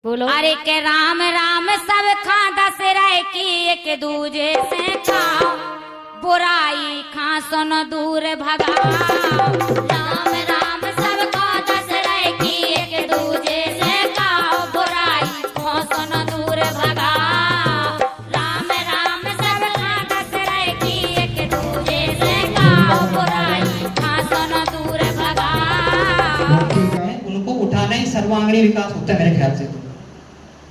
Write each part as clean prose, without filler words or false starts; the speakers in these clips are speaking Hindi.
बोलो। अरे के राम राम सब खा दस रह की एक दूजे से खाओ, बुराई खा सुन दूर भगाओ। राम राम सब खा दस रह की एक दूजे से खाओ, बुराई खा सुन दूर भगाओ। राम राम सब खा दस रह की एक दूजे से खाओ, बुराई खा सुन दूर भगाओ। उनको उठाना ही सर्वांगीण विकास होता है मेरे ख्याल से।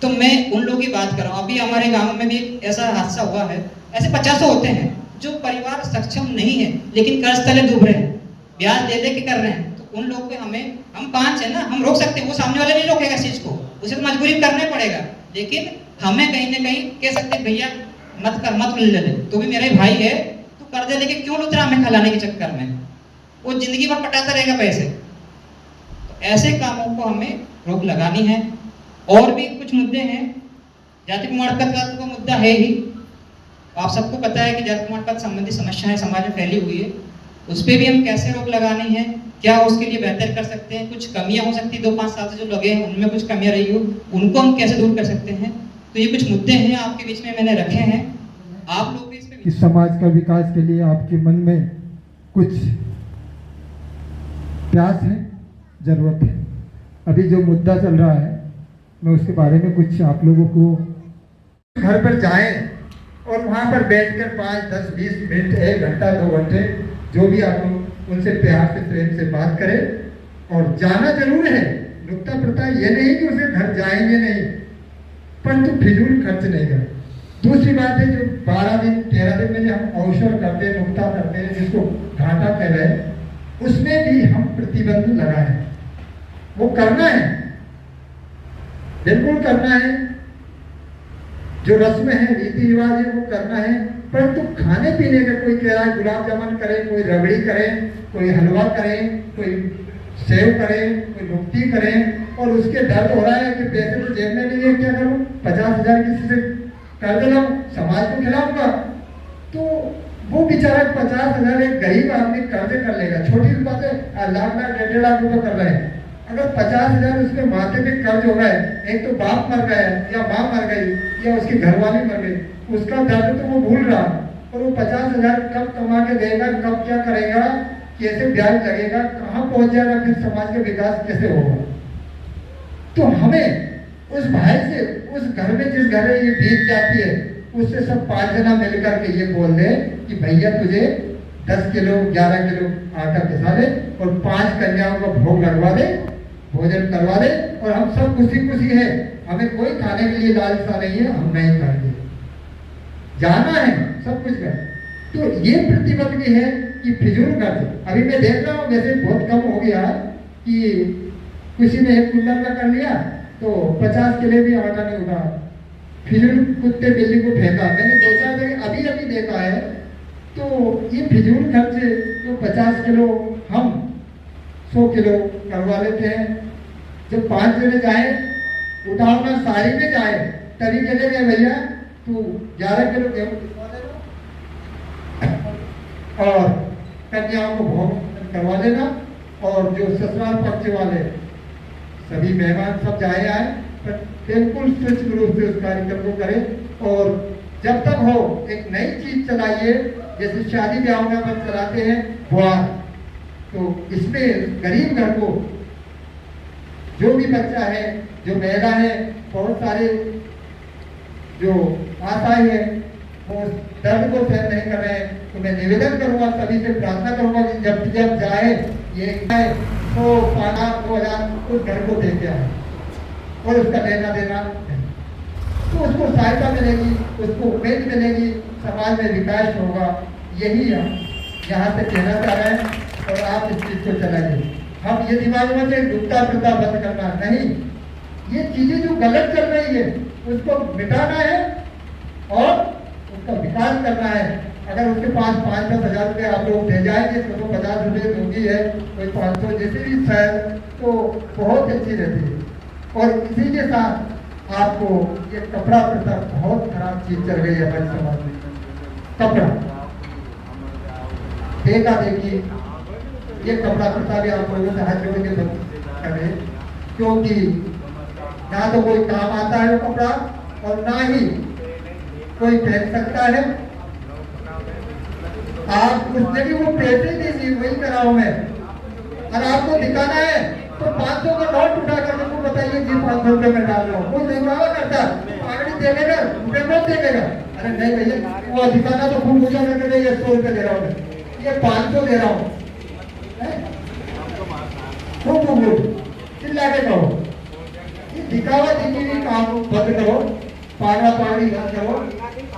तो मैं उन लोगों की बात कर रहा हूँ। अभी हमारे गांव में भी ऐसा हादसा हुआ है। ऐसे 50 होते हैं जो परिवार सक्षम नहीं है लेकिन कर्ज तले डूब रहे हैं, ब्याज दे दे के कर रहे हैं। तो उन लोगों पे हम 5 है ना, हम रोक सकते हैं, वो सामने वाले नहीं रोकेगा इस चीज को, उसे तो मजबूरी करना पड़ेगा। लेकिन हमें कहीं ना कहीं कह सकते हैं भैया मत कर, मत ले ले, तो भी मेरा ही भाई है, तो कर्जे लेके क्यों लुतरा हमें खिलाने के चक्कर में, वो जिंदगी भर पटाता रहेगा पैसे। तो ऐसे कामों को हमें रोक लगानी है। और भी कुछ मुद्दे हैं। जाति प्रमाण पत्र का मुद्दा है ही, आप सबको पता है कि जाति प्रमाण पत्र संबंधी समस्याएं समाज में फैली हुई है। उस पर भी हम कैसे रोक लगानी है, क्या उसके लिए बेहतर कर सकते हैं, कुछ कमियां हो सकती है 2-5 साल से जो लगे हैं उनमें कुछ कमियां रही हो, उनको हम कैसे दूर कर सकते हैं। तो ये कुछ मुद्दे हैं आपके बीच में मैंने रखे हैं, आप लोग भी इस पे समाज का विकास के लिए आपके मन में कुछ प्यास है, जरूरत है। अभी जो मुद्दा चल रहा है मैं उसके बारे में कुछ आप लोगों को घर पर जाएं और वहाँ पर बैठकर 5, 10, 20 मिनट, 1 घंटा, 2 घंटे जो भी आप लोग उनसे प्यार से प्रेम से बात करें। और जाना जरूर है, नुक्ता प्रथा ये नहीं कि उसे घर जाएंगे नहीं, परंतु फिजूल खर्च नहीं करें। दूसरी बात है जो 12 दिन 13 दिन में जो हम अवसर करते हैं, नुक्ता करते हैं, जिसको घाटा कह रहे हैं, उसमें भी हम प्रतिबंध लगाए, वो करना है, बिल्कुल करना है। जो रस्म है, रीति रिवाज है, वो करना है। परंतु खाने पीने का कोई कह रहा है गुलाब जामुन करें, कोई रबड़ी करें, कोई हलवा करें, कोई सेव करें, कोई लुप्ती करें, और उसके दर्द हो रहा है कि पैसे तो जेब में नहीं है, क्या करूं, 50,000 किसी से कर्ज लाऊं, समाज को खिलाऊंगा। तो वो बेचारा 50,000 एक गरीब आदमी कर्ज कर लेगा, छोटी बात है। लाख लाख 1.5 लाख रुपए कर रहे हैं, अगर 50,000 उसके माथे पे कर्ज हो रहा है, एक तो बाप मर गया या माँ मर गई या उसकी घरवाली मर गई, उसका दर्द तो वो भूल रहा, और वो 50,000 कब कमा के देगा, कब क्या करेगा, कैसे ब्याज लगेगा, कहाँ पहुंच जाएगा, फिर समाज का विकास कैसे होगा। तो हमें उस भाई से, उस घर में जिस घर में ये बीत जाती है, उससे सब 5 जना मिलकर के ये बोल दे कि भैया तुझे 10 किलो 11 किलो आटा पिसा दे और 5 कन्याओं का भोग लगवा दे, भोजन करवा दे, और हम सब खुशी खुशी है, हमें कोई खाने के लिए लालसा नहीं है, हम नहीं खाएंगे, जाना है सब कुछ कर। तो ये प्रतिबंध भी है कि फिजूल खर्च। अभी मैं देख रहा हूँ वैसे बहुत कम हो गया कि किसी ने 1 कुंटल का कर लिया तो 50 किलो भी आटा नहीं उठा, फिजूल कुत्ते बिल्ली को फेंका। मैंने 2-4 जगह अभी देखा है। तो ये फिजूल खर्च तो 50 किलो हम 100 किलो करवा लेते हैं। जब 5 जने जाए, उठावना साड़ी में जाए, तभी चले गए भैया तू 11 किलो गेहूं और कन्याओं को भोग करवा देना, और जो ससुराल पक्ष वाले सभी मेहमान सब जाए आए, पर बिल्कुल स्वच्छ रूप से उस कार्यक्रम को करें। और जब तक हो एक नई चीज चलाइए, जैसे शादी ब्याह में अपन चलाते हैं बुआर, तो इसमें गरीब घर को जो भी बच्चा है, जो महिला है, बहुत सारे जो आशाएं हैं वो दर्द को सहन नहीं कर रहे हैं। तो मैं निवेदन करूंगा, सभी से प्रार्थना करूंगा कि जब जाए ये 100, 5,000, 2,000 उस घर को दे के आए, और उसका लेना देना तो उसको सहायता मिलेगी, उसको उम्मीद मिलेगी, समाज में विकास होगा। यही हम यहाँ से कहना चाह रहे हैं, और आप इस चीज को चलाइए। हम ये दिमाग में से नुक्ता प्रथा बंद करना नहीं, ये चीजें जो गलत चल रही है उसको मिटाना है और उसका विकास करना है। अगर उसके पास 5-10 हजार रुपये आप लोग दे जाएंगे तो 50 रुपये दूंगी है, कोई 500 जैसे भी शायद, तो बहुत अच्छी रहती है। और इसी के साथ आपको ये कपड़ा प्रथा बहुत खराब चीज चल गई है हमारे समाज में। कपड़ा देखा देखिए, ये कपड़ा प्रथा भी आप लोगों से हाथ जोड़ के बंद करें, क्योंकि ना तो कोई काम आता है वो कपड़ा और ना ही कोई पहन सकता है। आप उसने भी वो पैसे दीजिए, वही कराओ मैं। और आपको दिखाना है तो 500 का नोट उठा कर मुझको बताइए जी 500 रुपये में डाल रहा हूँ। कोई नहीं मांगा करता, पागड़ी देखेगा रुपये मत देखेगा। अरे नहीं भैया वो दिखाना तो खूब ऊंचा करके ये 100 रुपये दे रहा हूँ, ये 500 दे रहा हूँ। खूब चिल्ला के कहो, ये दिखावा दिखी काम बंद करो, पागड़ा पागड़ी मत करो।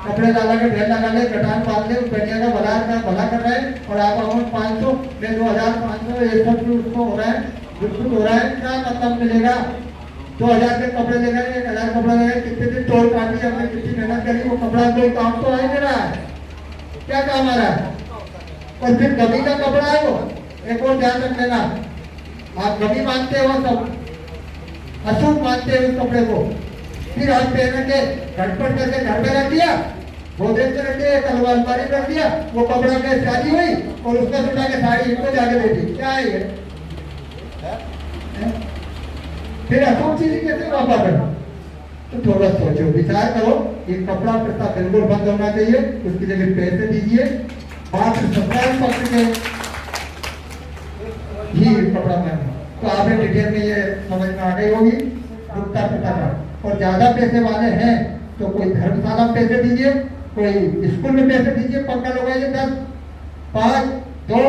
कपड़े डाला के ढेर लगा ले, कटान बांध ले, बढ़िया का भला कर रहे हैं और आप अमाउंट 500 में 2500 ये सब उसको हो रहा है, बिल्कुल हो रहा है। क्या मतलब मिलेगा? 2000 के कपड़े ले गए, 1000 कपड़ा ले गए, कितने दिन तोड़ काटी हमने, कितनी मेहनत करी, वो कपड़ा कोई काम तो आ ही नहीं रहा है। क्या काम आ रहा है? और फिर कभी का कपड़ा है वो, एक और ध्यान रख लेना, आप कभी मानते हो सब अशुभ मानते हैं उस कपड़े को, फिर आप पहन के झटपट करके घर पे रख दिया, गोदरेज से रख दिया, कल अलमारी रख दिया, वो कपड़ा के शादी हुई और उसका सुना के साड़ी इनको जाके दे दी। क्या है ये? फिर अशुभ चीज कैसे वापस करो? तो थोड़ा सोचो, विचार करो, ये कपड़ा प्रथा बिल्कुल बंद होना चाहिए। उसके लिए पैसे दीजिए, मात्र 17 पक्ष के ही कपड़ा पहनो। तो आपने डिटेल में ये समझ में आ गई होगी रुकता प्रथा का। और ज्यादा पैसे वाले हैं तो कोई धर्मशाला में पैसे दीजिए, कोई स्कूल में पैसे दीजिए, पंखा लगाइए 10, 5, 2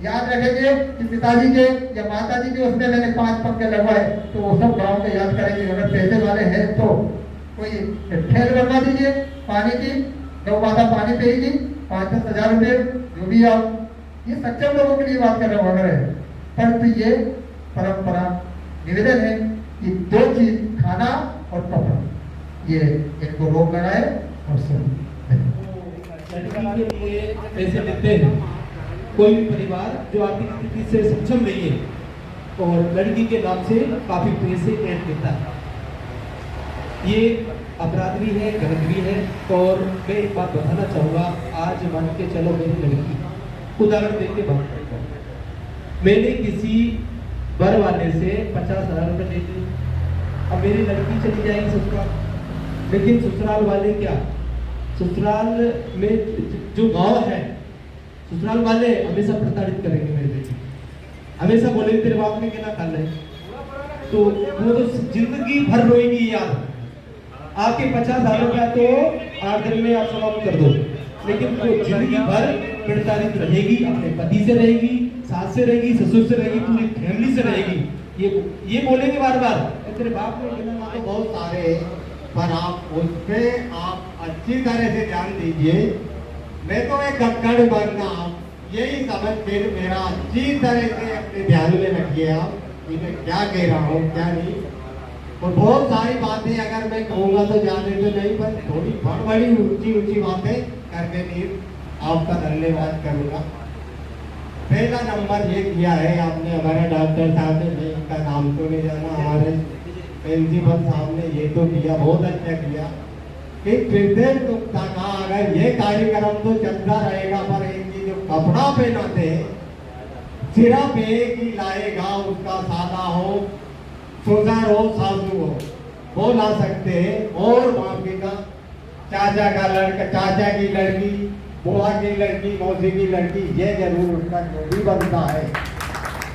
याद रखेंगे कि पिताजी के या माता जी के उसमें मैंने 5 पंखे लगवाए, तो वो सब गांव के याद करेंगे। अगर पैसे वाले हैं तो कोई ठेल बनवा दीजिए पानी की, गौ माता पानी पिएगी, 5-10 हजार रुपये जो भी आप, ये सक्षम लोगों के लिए बात कर रहा हूँ। अगर है परंतु ये परंपरा निवेदन है कि 2 चीज, खाना और कपड़ा, ये इनको रोक लगाए और सब लड़की के लिए पैसे लेते हैं कोई भी परिवार जो आर्थिक स्थिति से सक्षम नहीं है और लड़की के नाम से काफी पैसे ऐड देता है, ये अपराध भी है, गलत भी है। और मैं एक बात बताना चाहूँगा, आज मान के चलो मेरी लड़की, उदाहरण देके बात करता हूँ, मैंने किसी बर वाले से 50,000 रुपये ले ली, अब मेरी लड़की चली जाएगी ससुराल, लेकिन ससुराल वाले क्या, ससुराल में जो गांव है, ससुराल वाले हमेशा प्रताड़ित करेंगे मेरी बेटी, हमेशा बोलेंगे तेरे बाप ने क्या खा ले, तो वो तो जिंदगी भर रोएगी यार। आपके 50,000 रुपया तो 8 दिन में आप समाप्त कर दो, लेकिन वो जिंदगी भर प्रताड़ित रहेगी, अपने पति से रहेगी, सास से रहेगी, ससुर से रहेगी, पूरी फैमिली से रहेगी। ये बोलेंगे बार बार तेरे बाप ने गिना तो बहुत सारे, पर आप उस पे आप अच्छी तरह से ध्यान दीजिए। मैं तो एक गक्कड़ बनना, यही समझ के मेरा अच्छी तरह से अपने ध्यान में रखिए आप कि मैं क्या कह रहा हूँ क्या नहीं। और बहुत सारी बातें अगर मैं कहूँगा तो जाने तो नहीं, पर थोड़ी बड़ी ऊंची बातें करके नहीं आपका धन्यवाद करूँगा। पहला नंबर ये किया है आपने, हमारे डॉक्टर साहब ने, मैं इनका नाम तो नहीं जाना, हमारे प्रिंसिपल साहब ने ये तो किया, बहुत अच्छा किया कि प्रत्येक दुखता का अगर ये कार्यक्रम तो चलता रहेगा, पर इनकी जो कपड़ा पहनाते हैं सिर्फ एक ही लाएगा, उसका सादा हो, सुंदर हो, सासू हो, वो ला सकते हैं। और बाकी का चाचा का लड़का, चाचा की लड़की, बुआ की लड़की, मौसी की लड़की, ये जरूर उसका जो भी बनता है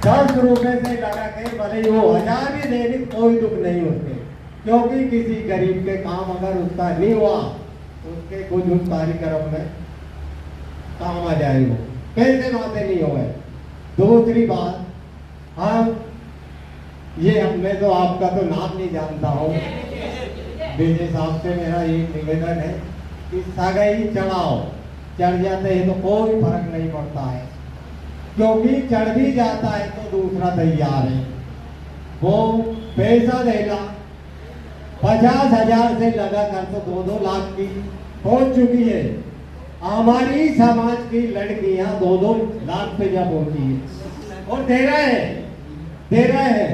10 रुपए से लगा के भले वो 1000 भी देने, कोई दुख नहीं उसके, क्योंकि किसी गरीब के काम अगर उसका नहीं हुआ उसके कुछ उस कार्यक्रम में काम आ जाए, वो पैसे बातें नहीं हो गए। दूसरी बात, हम ये मैं तो आपका तो नाम नहीं जानता हूँ, विजय साहब से मेरा एक निवेदन है कि सगाई चढ़ाओ, चढ़ जाते हैं तो कोई फर्क नहीं पड़ता है, क्योंकि चढ़ भी जाता है तो दूसरा तैयार है। वो पैसा देगा 50,000 से लगा कर तो 2-2 लाख की पहुंच चुकी है। हमारी समाज की लड़कियां 2-2 लाख पे जा पहुंची है और दे रहे हैं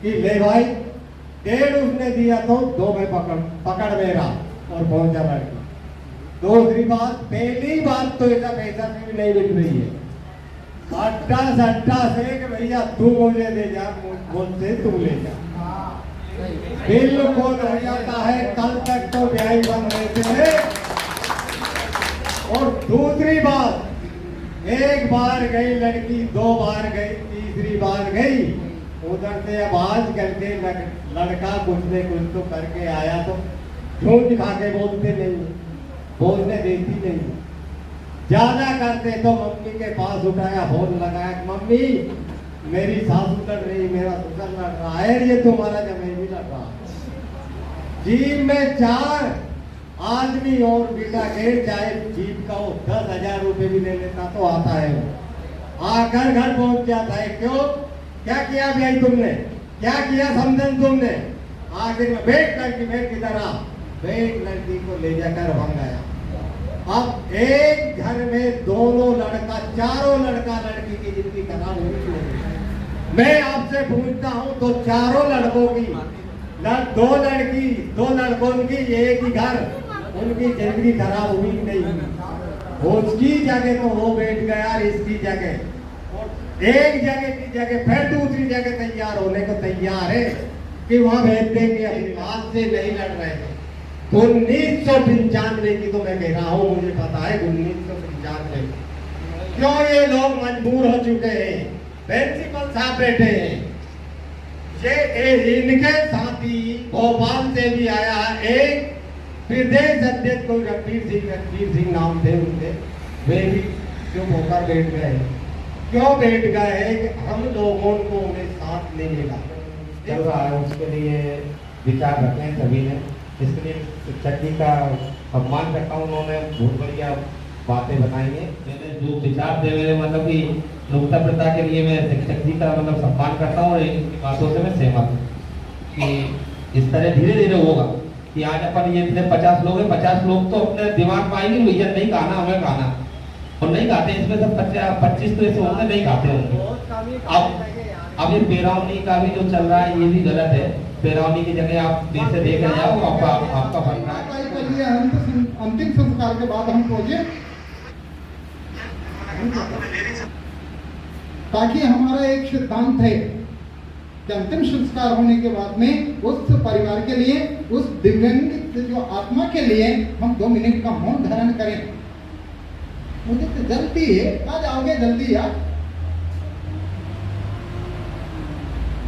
कि ले भाई 1.5 उसने दिया तो 2 में पकड़ मेरा और पहुंचा लड़की। दूसरी बात, पहली बात तो ऐसा पैसा भी नहीं बिक रही है, अड्डा सट्टा से कि भैया तू मुझे दे जा, मुझसे तू ले जा, बिल्कुल हो जाता है। कल तक तो ब्याही बन रहे थे। और दूसरी बात, एक बार गई लड़की, 2 बार गई, तीसरी बार गई, उधर से आवाज करके लड़का कुछ ने कुछ तो करके आया तो झूठ दिखा के बोलते नहीं, बोलने देती नहीं। ज्यादा करते तो मम्मी के पास उठाया, फोन लगाया, मम्मी मेरी सासू लड़ रही, मेरा ससुर लड़ रहा है, ये तुम्हारा जमाई भी लड़ रहा। जीप में 4 आदमी और बेटा के, चाहे जीप का वो 10,000 रुपए भी ले लेता तो आता है वो, आकर घर पहुंच जाता है। क्यों? क्या किया भाई तुमने, क्या किया समझन तुमने? आखिर में बैठ लड़की, बैठ किधर आ, बैठ लड़की को ले जाकर वहां गया। अब एक घर में दोनों लड़का, चारों लड़का लड़की की जिंदगी खराब हुई। मैं आपसे पूछता हूं तो चारों लड़कों की, 2 लड़की 2 लड़कों की एक ही घर, उनकी जिंदगी खराब हुई नहीं। उसकी जगह तो वो बैठ गया, इसकी जगह, एक जगह की जगह फिर दूसरी जगह तैयार होने को तैयार है कि वहां भेज देंगे। अपनी बात से नहीं लड़ रहे हैं। 1995 की तो मैं कह रहा हूँ, मुझे पता है 1995 क्यों ये लोग मजबूर हो चुके हैं। प्रिंसिपल साहब बैठे हैं, ये इनके साथी भोपाल से भी आया है, एक प्रदेश अध्यक्ष को रणवीर सिंह नाम थे उनके, वे भी चुप होकर बैठ गए। क्यों बैठ गए? हम लोगों को उन्हें साथ नहीं मिला। चल रहा है, उसके लिए विचार रखे हैं सभी ने। इसके लिए शिक्षक जी का सम्मान करता हूँ, उन्होंने बहुत बढ़िया बातें बताई हैं। मैंने जो विचार दे रहे, मतलब कि नुक्ता प्रथा के लिए मैं शिक्षक जी का मतलब सम्मान करता हूँ और इनकी बातों से मैं सहमत हूँ कि इस तरह धीरे धीरे होगा कि आज अपन ये इतने 50 लोग हैं, 50 लोग तो अपने दिमाग में आएंगे भैया नहीं गाना हमें गाना, और नहीं गाते। इसमें सब 25 तो ऐसे होंगे नहीं गाते होंगे। अब ये पेरावनी का भी जो चल रहा है ये भी गलत है। पेरावनी की जगह आप देख से देख रहे हो, आपका बन रहा है। अंतिम संस्कार के बाद हम पहुंचे ताकि हमारा एक सिद्धांत है कि अंतिम संस्कार होने के बाद में उस परिवार के लिए, उस दिव्यांग जो आत्मा के लिए हम 2 मिनट का मौन धारण करें। मुझे तो जल्दी है, कहाँ जाओगे जल्दी यार,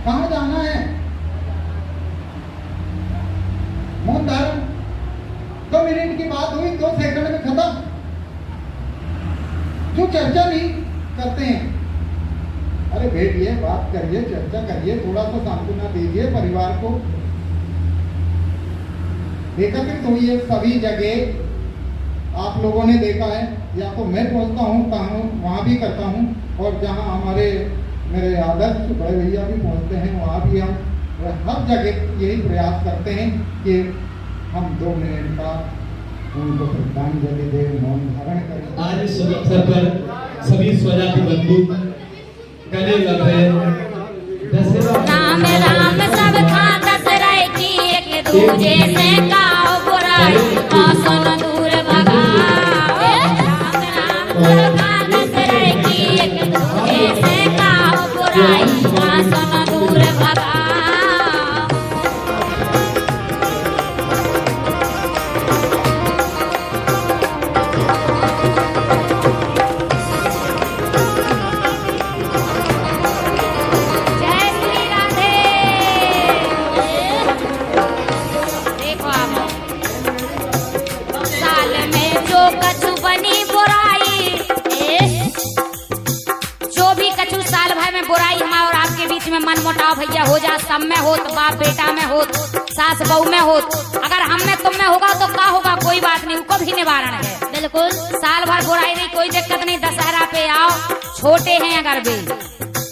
कहाँ जाना है? मौन धारण 2 मिनट की बात हुई, 2 सेकंड में खत्म। क्यों चर्चा नहीं करते हैं? अरे बैठिए, बात करिए, चर्चा करिए, थोड़ा सा सांत्वना दीजिए परिवार को। एकत्रित हुई सभी जगह आप लोगों ने देखा है, या तो मैं पहुंचता हूँ वहाँ भी करता हूँ, और जहाँ हमारे मेरे आदर्श बड़े भैया भी पहुँचते हैं वहाँ भी हम हर जगह यही प्रयास करते हैं कि हम 2 मिनट का उनको श्रद्धांजलि दे, मौन धारण करें। आज इस अवसर पर सभी स्वजाति बंधु गले लग रहे हैं। राम राम सब खाता सराय की, एक दूजे से काओ बुराई, सुन दूर भगाओ। राम राम सब खाता सराय की, एक दूजे से काओ बुराई, सुन दूर भगाओ। मनमुटाव भैया हो जा, सब में हो, बाप बेटा में हो, सास बहू में हो, अगर हम में तुम में होगा तो क्या होगा? कोई बात नहीं, उसको भी निवारण है। बिल्कुल, साल भर बुराई नहीं, कोई दिक्कत नहीं। दशहरा पे आओ, छोटे हैं अगर वे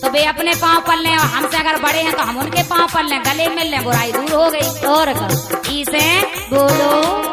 तो वे अपने पाँव पल लें, और हमसे अगर बड़े हैं तो हम उनके पाँव पल लें, गले मिल लें, बुराई दूर हो गई। और इसे बोलो